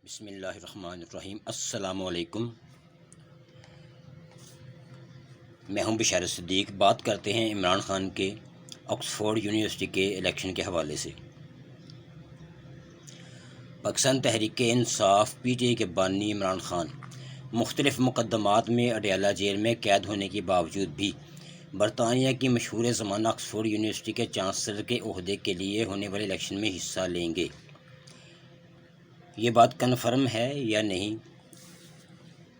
بسم اللہ الرحمن الرحیم۔ السلام علیکم، میں ہوں بشارت صدیق۔ بات کرتے ہیں عمران خان کے آکسفورڈ یونیورسٹی کے الیکشن کے حوالے سے۔ Pakistan Tehreek Insaf P T I کے بانی عمران خان مختلف مقدمات میں اڈیالہ جیل میں قید ہونے کے باوجود بھی برطانیہ کی مشہور زمانہ آکسفورڈ یونیورسٹی کے چانسلر کے عہدے کے لیے ہونے والے الیکشن میں حصہ لیں گے۔ یہ بات کنفرم ہے یا نہیں؟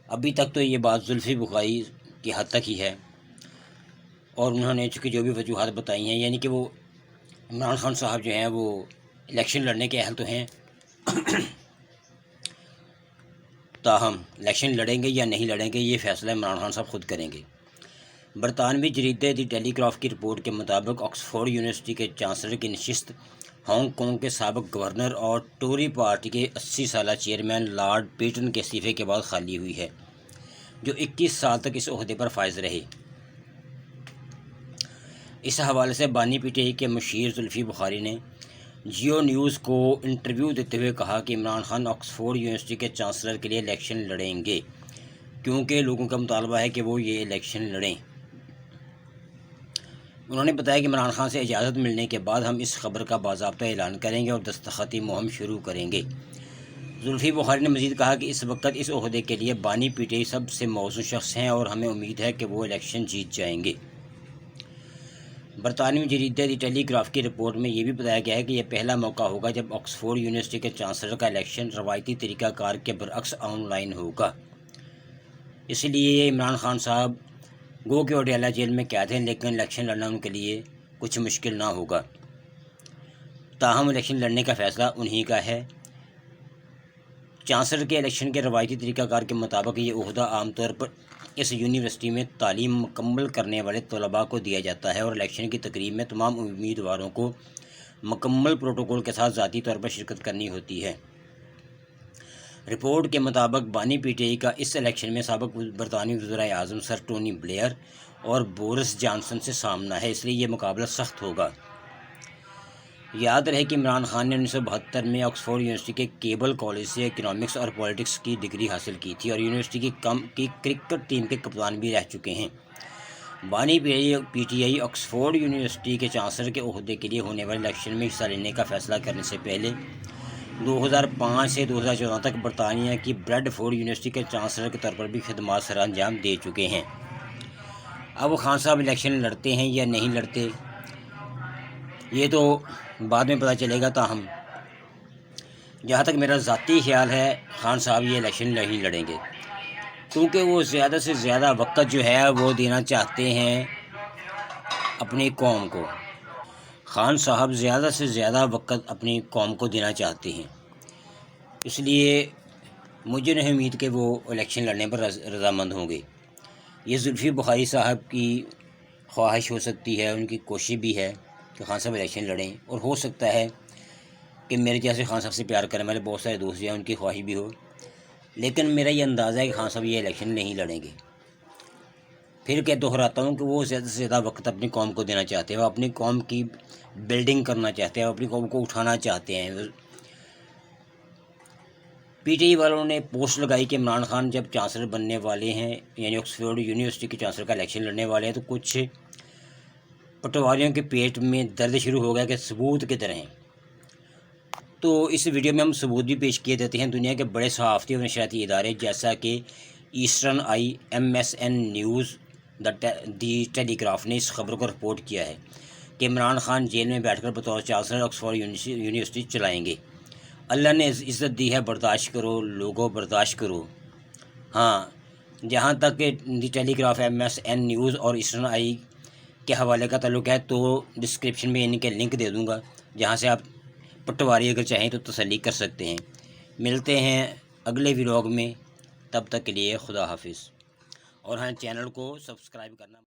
ابھی تک تو یہ بات زلفی بخاری کی حد تک ہی ہے، اور انہوں نے چونکہ جو بھی وجوہات بتائی ہیں، یعنی کہ وہ عمران خان صاحب جو ہیں وہ الیکشن لڑنے کے اہل تو ہیں، تاہم الیکشن لڑیں گے یا نہیں لڑیں گے یہ فیصلہ عمران خان صاحب خود کریں گے۔ برطانوی جریدے دی ٹیلی گراف کی رپورٹ کے مطابق آکسفورڈ یونیورسٹی کے چانسلر کی نشست ہانگ کانگ کے سابق گورنر اور ٹوری پارٹی کے 80 سالہ چیئرمین لارڈ پیٹن کے استعفے کے بعد خالی ہوئی ہے، جو 21 سال تک اس عہدے پر فائز رہے۔ اس حوالے سے بانی پی ٹی آئی کے مشیر زلفی بخاری نے جیو نیوز کو انٹرویو دیتے ہوئے کہا کہ عمران خان آکسفورڈ یونیورسٹی کے چانسلر کے لیے الیکشن لڑیں گے، کیونکہ لوگوں کا مطالبہ ہے کہ وہ یہ الیکشن لڑیں۔ انہوں نے بتایا کہ عمران خان سے اجازت ملنے کے بعد ہم اس خبر کا باضابطہ اعلان کریں گے اور دستخطی مہم شروع کریں گے۔ زلفی بخاری نے مزید کہا کہ اس وقت اس عہدے کے لیے بانی پی ٹی آئی سب سے موزوں شخص ہیں اور ہمیں امید ہے کہ وہ الیکشن جیت جائیں گے۔ برطانوی جریدے دی ٹیلی گراف کی رپورٹ میں یہ بھی بتایا گیا ہے کہ یہ پہلا موقع ہوگا جب آکسفورڈ یونیورسٹی کے چانسلر کا الیکشن روایتی طریقہ کار کے برعکس آن لائن ہوگا۔ اس لیے عمران خان صاحب گو کے اڈیالہ جیل میں قید ہیں، لیکن الیکشن لڑنا ان کے لیے کچھ مشکل نہ ہوگا۔ تاہم الیکشن لڑنے کا فیصلہ انہی کا ہے۔ چانسلر کے الیکشن کے روایتی طریقہ کار کے مطابق یہ عہدہ عام طور پر اس یونیورسٹی میں تعلیم مکمل کرنے والے طلباء کو دیا جاتا ہے، اور الیکشن کی تقریب میں تمام امیدواروں کو مکمل پروٹوکول کے ساتھ ذاتی طور پر شرکت کرنی ہوتی ہے۔ رپورٹ کے مطابق بانی پی ٹی آئی کا اس الیکشن میں سابق برطانوی وزرائے اعظم سر ٹونی بلیئر اور بورس جانسن سے سامنا ہے، اس لیے یہ مقابلہ سخت ہوگا۔ یاد رہے کہ عمران خان نے 1972 میں آکسفورڈ یونیورسٹی کے کیبل کالج سے اکنامکس اور پولیٹکس کی ڈگری حاصل کی تھی اور یونیورسٹی کی کرکٹ ٹیم کے کپتان بھی رہ چکے ہیں۔ بانی P T I Oxford university کے چانسلر کے عہدے کے لیے ہونے والے الیکشن میں حصہ لینے کا فیصلہ کرنے سے پہلے 2005 سے 2014 تک برطانیہ کی بریڈ فورڈ یونیورسٹی کے چانسلر کے طور پر بھی خدمات سر انجام دے چکے ہیں۔ اب وہ خان صاحب الیکشن لڑتے ہیں یا نہیں لڑتے یہ تو بعد میں پتہ چلے گا، تاہم جہاں تک میرا ذاتی خیال ہے خان صاحب یہ الیکشن نہیں لڑیں گے، کیونکہ وہ زیادہ سے زیادہ وقت جو ہے وہ دینا چاہتے ہیں اپنی قوم کو۔ خان صاحب زیادہ سے زیادہ وقت اپنی قوم کو دینا چاہتے ہیں، اس لیے مجھے نہیں امید کہ وہ الیکشن لڑنے پر رضامند ہوں گے۔ یہ زلفی بخاری صاحب کی خواہش ہو سکتی ہے، ان کی کوشش بھی ہے کہ خان صاحب الیکشن لڑیں، اور ہو سکتا ہے کہ میرے جیسے خان صاحب سے پیار کرنے والے بہت سارے دوست ہیں ان کی خواہش بھی ہو، لیکن میرا یہ اندازہ ہے کہ خان صاحب یہ الیکشن نہیں لڑیں گے۔ پھر کہ دہراتا ہوں کہ وہ زیادہ سے زیادہ وقت اپنی قوم کو دینا چاہتے ہیں، وہ اپنی قوم کی بلڈنگ کرنا چاہتے ہیں، وہ اپنی قوم کو اٹھانا چاہتے ہیں۔ پی ٹی آئی والوں نے پوسٹ لگائی کہ عمران خان جب چانسلر بننے والے ہیں، یعنی آکسفورڈ یونیورسٹی کے چانسلر کا الیکشن لڑنے والے ہیں، تو کچھ پٹواریوں کے پیٹ میں درد شروع ہو گیا کہ ثبوت کدھر ہیں۔ تو اس ویڈیو میں ہم ثبوت بھی پیش کیے دیتے ہیں۔ دنیا کے بڑے صحافتی اور نشریاتی ادارے جیسا کہ ایسٹرن آئی، MSN نیوز، دی ٹیلی گراف نے اس خبر کو رپورٹ کیا ہے کہ عمران خان جیل میں بیٹھ کر بطور چانسلر آکسفورڈ یونیورسٹی چلائیں گے۔ اللہ نے عزت دی ہے، برداشت کرو لوگو، برداشت کرو۔ ہاں، جہاں تک دی ٹیلی گراف، MSN نیوز اور ایسٹرن آئی کے حوالے کا تعلق ہے تو ڈسکرپشن میں ان کے لنک دے دوں گا، جہاں سے آپ پٹواری اگر چاہیں تو تسلی کر سکتے ہیں۔ ملتے ہیں اگلے ولاگ میں، تب تک کے لیے خدا حافظ، اور ہاں چینل کو سبسکرائب کرنا